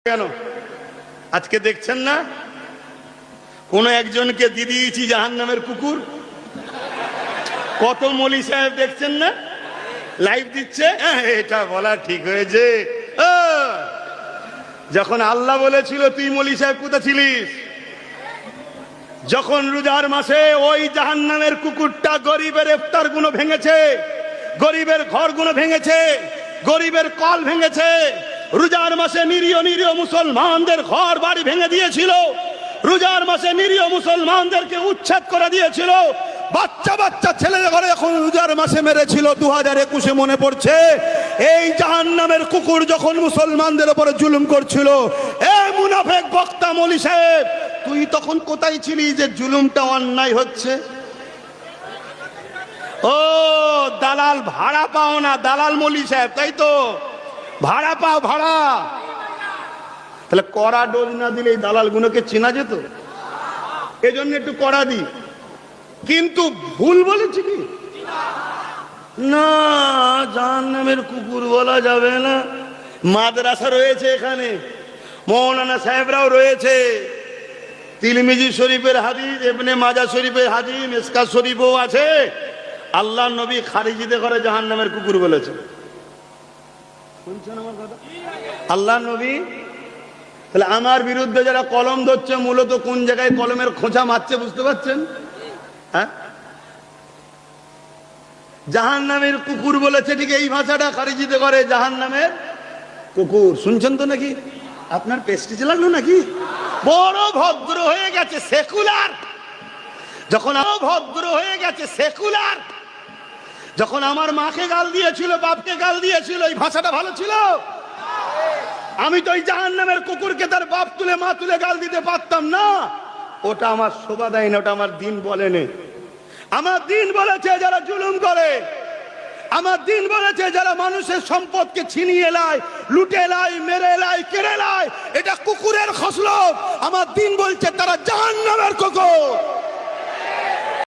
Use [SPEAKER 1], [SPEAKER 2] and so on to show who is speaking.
[SPEAKER 1] কেন আজকে দেখছেন না কোন একজনকে দিয়ে দিয়েছি জাহান্নামের কুকুর? কত মলি সাহেব দেখছেন না লাইভ দিচ্ছে। এটা বলা ঠিক হয়েছে? যখন আল্লাহ বলেছিল তুই মলি সাহেব কোথায় ছিলিস? যখন রোজার মাসে ওই জাহান্নামের কুকুরটা গরিবের ইফতার গুলো ভেঙেছে, গরিবের ঘর গুলো ভেঙেছে, গরিবের কল ভেঙেছে, রোজার মাসে নিরীহ নিরীহ মুসলমানদের ঘর বাড়ি ভেঙে দিয়েছিল, রোজার মাসে নিরীহ মুসলমানদেরকে উচ্ছেদ করে দিয়েছিল, বাচ্চা বাচ্চা ছেলেদের ঘরে এখন রোজার মাসে মেরেছিল। 2021 মনে পড়ছে এই জাহান্নামের কুকুর যখন মুসলমানদের উপরে জুলুম করছিল। এই মুনাফিক বক্তা মৌলী সাহেব, তুই তখন কোথায় ছিলি যে জুলুমটা অন্যায় হচ্ছে? ও দালাল, ভাড়া পাও না দালাল মৌলী সাহেব, তাই তো? ভাড়া পাও, ভাড়া। তাহলে কড়া ডোজ না দিলে এই দালাল গুলোকে চেনা যেত, এজন্য একটু কড়া দি। কিন্তু ভুল বলেছি কি না, জাহান্নামের কুকুর বলা যাবে না। মাদ্রাসা রয়েছে এখানে, মৌলানা সাহেবরাও রয়েছে, তিরমিজি শরীফের হাদিস, ইবনে মাজাহ শরীফের হাদিস, মিশকাত শরীফও আছে। আল্লাহ নবী খারিজিতে করে জাহান্নামের কুকুর বলেছে। শুনছেন আমার কথা? আল্লাহ নবী। তাহলে আমার বিরুদ্ধে যারা কলম ধরছে মূলত কোন জায়গায় কলমের খোঁচা মারছে বুঝতে পারছেন? হ্যাঁ, জাহান্নামের কুকুর বলেছে, ঠিক এই ভাষাটা খারিজিতে করে জাহান্নামের কুকুর। শুনছেন তো নাকি? আপনার পেস্টিজ লাগলো নাকি? বড় ভদ্র হয়ে গেছে সেকুলার। যখন ভদ্র হয়ে গেছে সেকুলার, যখন আমার মাকে গাল দিয়েছিল, বাপকে গাল দিয়েছিল, এই ভাষাটা ভালো ছিল? আমি তো ওই জাহান্নামের কুকুরকে তার বাপ তুলে মা তুলে গাল দিতে পারতাম না। ওটা আমার শোভা দেয় না, ওটা আমার দিন বলেনি। আমার দিন বলেছে যারা জুলুম করে, আমার দিন বলেছে যারা মানুষের সম্পদকে ছিনিয়ে নেয়, লুটে নেয়, মেরে নেয়, কেড়ে নেয়, এটা কুকুরের খসলত। আমার দিন বলছে তারা জাহান্নামের কুকুর।